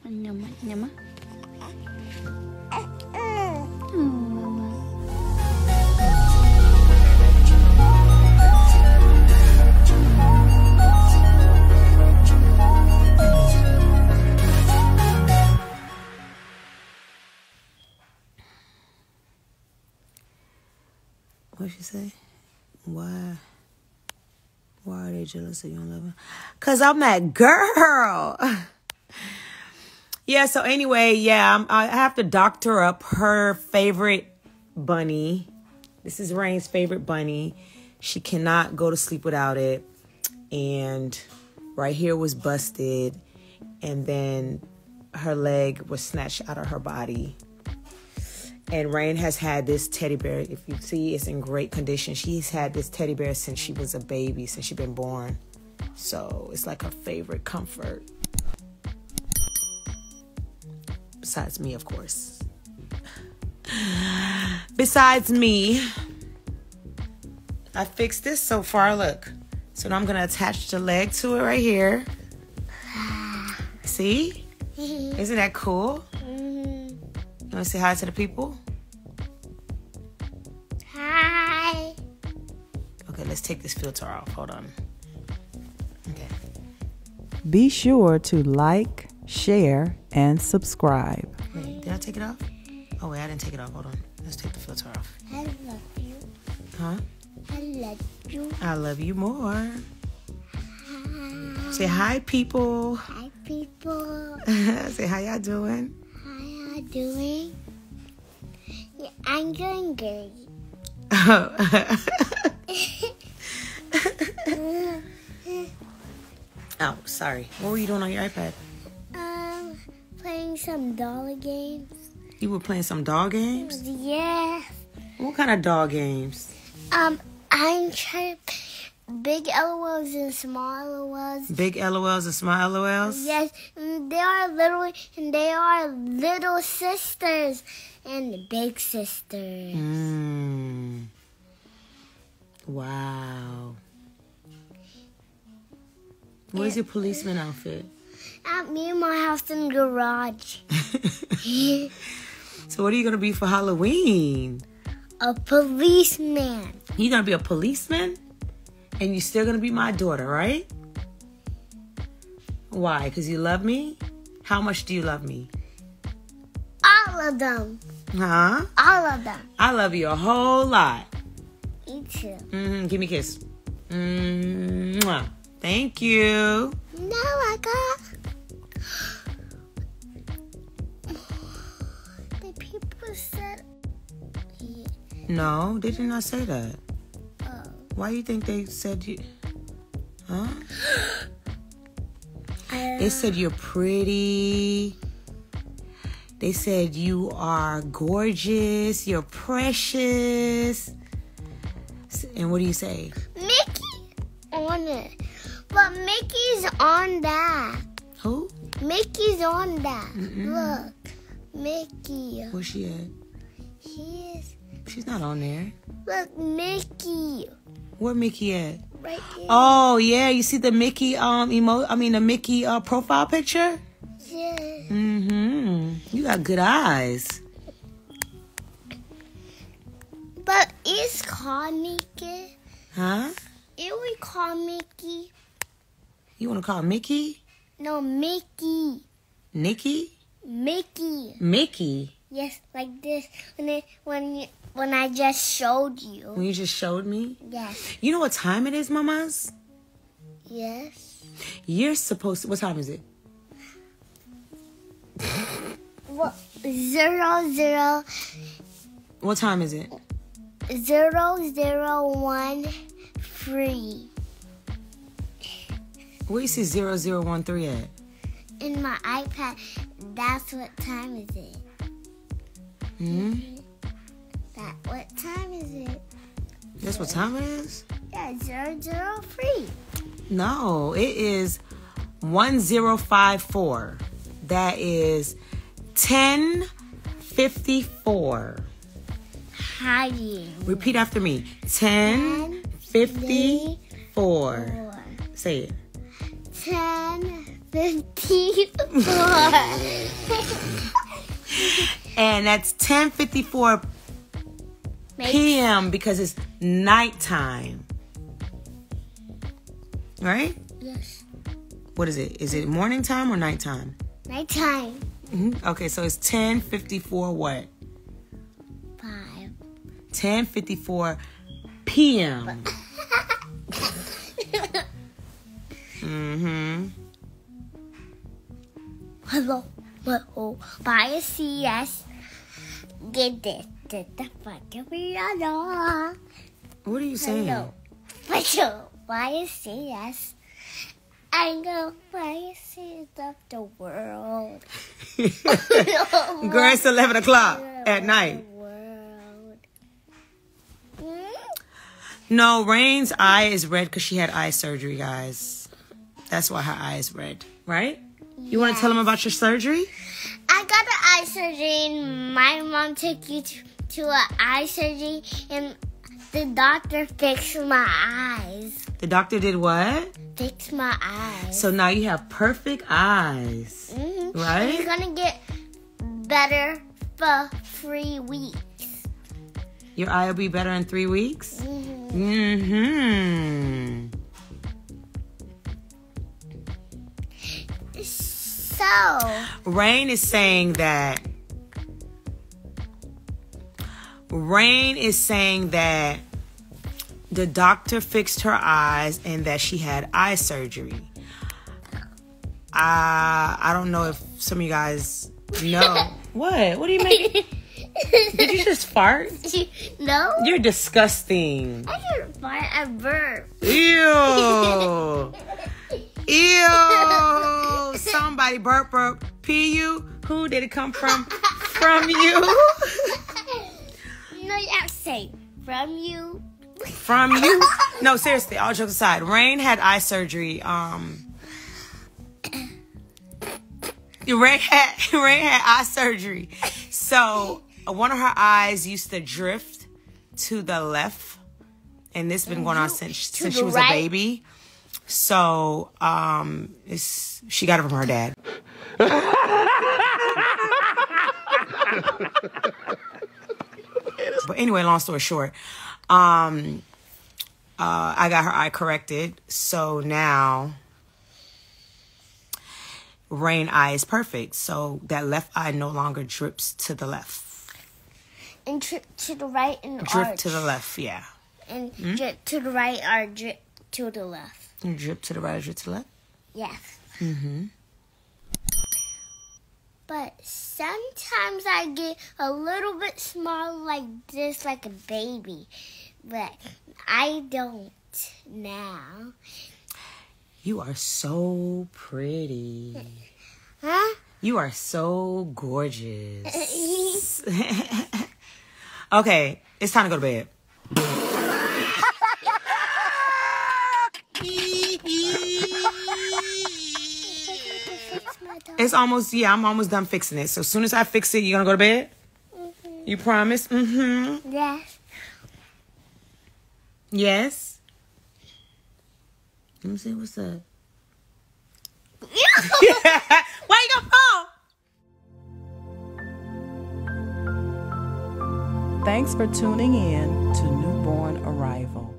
Nyama, nyama. What'd she say? Why are they jealous of you and love her? Cause I'm that girl. Yeah, so anyway, yeah, I have to doctor up her favorite bunny. This is Rain's favorite bunny. She cannot go to sleep without it. And right here was busted. And then her leg was snatched out of her body. And Rain has had this teddy bear. If you see, it's in great condition. She's had this teddy bear since she was a baby, since she's been born. So it's like her favorite comfort. Besides me, of course. Besides me, I fixed this so far. Look. So now I'm going to attach the leg to it right here. See? Isn't that cool? You want to say hi to the people? Hi. Okay, let's take this filter off. Hold on. Okay. Be sure to like, share, and subscribe. Wait, did I take it off? Oh, wait, I didn't take it off. Hold on. Let's take the filter off. I love you. Huh? I love you. I love you more. Say hi, people. Hi, people. Say how y'all doing? How y'all doing? Yeah, I'm doing good. Oh, sorry. What were you doing on your iPad? Playing some dollar games. You were playing some dog games? Yeah. What kind of dog games? I'm trying to big LOLs and small LOLs. Big LOLs and small LOLs? Yes, they are little sisters and big sisters. Wow. Where's your policeman outfit? At me and my house in the garage. So what are you going to be for Halloween? A policeman. You going to be a policeman? And you're still going to be my daughter, right? Why? Because you love me? How much do you love me? All of them. Huh? All of them. I love you a whole lot. Me too. Give me a kiss. Mwah. Thank you. No, I got... The people said... Yeah. No, they did not say that. Oh. Why do you think they said you... Huh? They They said you're pretty. They said you are gorgeous. You're precious. And what do you say? Mickey on it. But Mickey's on that. Who? Mickey's on that. Look. Mickey. Where's she at? She's... She's not on there. Look, Mickey. Where Mickey at? Right there. Oh yeah, you see the Mickey the Mickey profile picture? Yeah. You got good eyes. But it's called Mickey. Huh? It we call Mickey. You want to call Mickey? No, Mickey. Nikki? Mickey. Mickey? Yes, like this. When I just showed you. When you just showed me? Yes. You know what time it is, mamas? Yes. You're supposed to... What time is it? What? 00. What time is it? 0013. Where you see 0013 at? In my iPad, that's what time is it? What time is it? That's what time it is? Yeah, 003. No, it is 1054. That is 10:54. Hiding. Repeat after me. 10:54. Say it. 10:54. And that's 10:54 p.m. because it's nighttime. Right? Yes. What is it? Is it morning time or nighttime? Nighttime. Okay, so it's 10:54 what? 5. 10:54 p.m. Hello. Bye, CS. Get this. What are you saying? Hello. Bye, CS. I go bye, CS of the world. Girl, it's 11 o'clock at night. No, Rain's eye is red because she had eye surgery, guys. That's why her eye is red, right? You want to tell them about your surgery? I got an eye surgery, and my mom took you to an eye surgery, and the doctor fixed my eyes. The doctor did what? Fixed my eyes. So now you have perfect eyes, right? It's gonna get better for 3 weeks. Your eye will be better in 3 weeks? So, Rain is saying that the doctor fixed her eyes and that she had eye surgery. I don't know if some of you guys know. What? What do you make? Did you just fart? No. You're disgusting. I didn't fart, I burped. Ew. Ew. Somebody burp. P.U. Who did it come from? From you. No, you have to say from you. From you? No, seriously, all jokes aside. Rain had eye surgery. Rain had eye surgery. So one of her eyes used to drift to the left. And this has been going on since she was a baby. So she got it from her dad. But anyway, long story short, I got her eye corrected. So now Rain eye is perfect. So that left eye no longer drips to the left. And drip to the right and Drip arch. to the left, yeah. And drip to the right or drip to the left. And drip to the right or drip to the left? Yes. But sometimes I get a little bit small like this, like a baby. But I don't now. You are so pretty. Huh? You are so gorgeous. Okay, it's time to go to bed. It's almost, I'm almost done fixing it. So as soon as I fix it, you're going to go to bed? You promise? Yes. Yes? Let me see, what's up? Why you gonna fall? Thanks for tuning in to Newborn Arrival.